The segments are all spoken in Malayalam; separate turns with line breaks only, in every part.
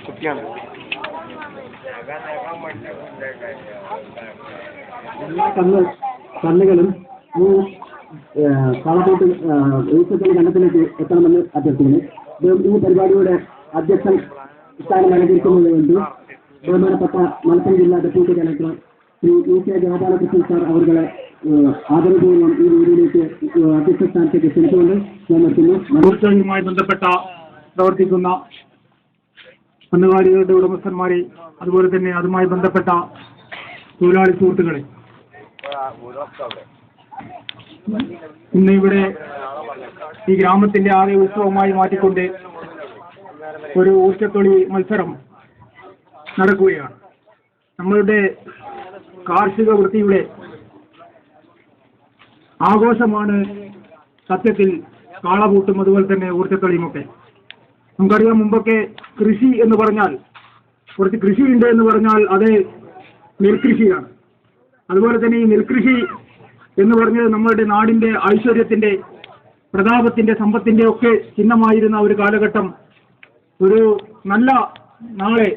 കുട്ടിയാണ്.
കണ്ണുകളും കാളത്തോട്ട് ഉത്സവത്തിന്റെ കണ്ടത്തിലേക്ക് എത്തണമെന്ന് അഭ്യർത്ഥിക്കുന്നു. ഈ പരിപാടിയുടെ അധ്യക്ഷൻ സ്ഥാനം അലങ്കരിക്കുന്നതിന് വേണ്ടി ബഹുമാനപ്പെട്ട മലപ്പുറം ജില്ലാ deputy collector Shri UK Gopalakrishnan sir അവരുടെ ആദരപൂർവ്വം ഈ വീഡിയോയിലേക്ക് അധ്യക്ഷ സ്ഥാനത്തേക്ക് ക്ഷണിച്ചുകൊണ്ട് ഞാൻ നിർത്തുന്നു.
ഊർജ്ജവുമായി ബന്ധപ്പെട്ട പ്രവർത്തിക്കുന്ന കന്നുകാലികളുടെ ഉടമസ്ഥന്മാരെ, അതുപോലെ തന്നെ അതുമായി ബന്ധപ്പെട്ട തൊഴിലാളി സുഹൃത്തുക്കളെ, ഇന്ന് ഇവിടെ ഈ ഗ്രാമത്തിന്റെ ആകെ ഉത്സവമായി മാറ്റിക്കൊണ്ട് ഒരു ഊർജ്ജത്തൊളി മത്സരം നടക്കുകയാണ്. നമ്മളുടെ കാർഷിക വൃത്തിയുടെ ആഘോഷമാണ് സത്യത്തിൽ കാളപൂട്ടും അതുപോലെ തന്നെ ഊർജ്ജത്തൊളിയുമൊക്കെ. നമുക്കറിയാം, മുമ്പൊക്കെ കൃഷി എന്ന് പറഞ്ഞാൽ, കുറച്ച് കൃഷിയുണ്ട് എന്ന് പറഞ്ഞാൽ അത് നെൽകൃഷിയാണ്. അതുപോലെ തന്നെ ഈ നെൽകൃഷി എന്ന് പറഞ്ഞത് നമ്മളുടെ നാടിന്റെ ഐശ്വര്യത്തിന്റെ, പ്രതാപത്തിന്റെ, സമ്പത്തിന്റെ ഒക്കെ ചിഹ്നമായിരുന്ന ഒരു കാലഘട്ടം ഒരു നല്ല നാളെ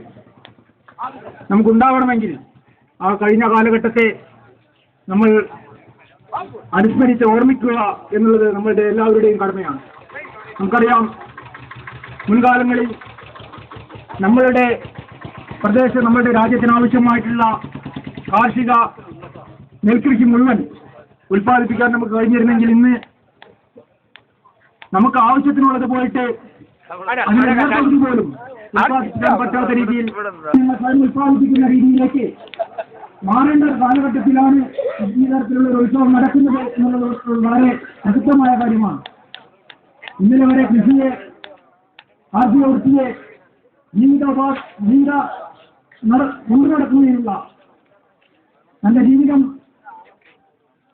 നമുക്കുണ്ടാവണമെങ്കിൽ ആ കഴിഞ്ഞ കാലഘട്ടത്തെ നമ്മൾ അനുസ്മരിച്ച് ഓർമ്മിക്കുക എന്നുള്ളത് നമ്മളുടെ എല്ലാവരുടെയും കടമയാണ്. നമുക്കറിയാം, മുൻകാലങ്ങളിൽ നമ്മളുടെ പ്രദേശം, നമ്മളുടെ രാജ്യത്തിന് ആവശ്യമായിട്ടുള്ള കാർഷിക നെൽകൃഷി മുഴുവൻ ഉൽപ്പാദിപ്പിക്കാൻ നമുക്ക് കഴിഞ്ഞിരുന്നെങ്കിൽ ഇന്ന് നമുക്ക് ആവശ്യത്തിനുള്ളത് പോയിട്ട് അതിന് പോലും ഉൽപ്പാദിപ്പിക്കാൻ പറ്റാത്ത രീതിയിൽ സ്വയം ഉൽപ്പാദിപ്പിക്കുന്ന രീതിയിലേക്ക് മാറേണ്ട ഒരു കാലഘട്ടത്തിലാണ് ഈ തരത്തിലുള്ള ഒരു ഉത്സവം നടക്കുന്നത് എന്നുള്ളത് വളരെ പ്രസിദ്ധമായ കാര്യമാണ്. ഇന്നലെ വരെ കൃഷിയെ, കാർഷിക വൃത്തിയെ കൊണ്ടു നടക്കുകയുള്ള, തന്റെ ജീവിതം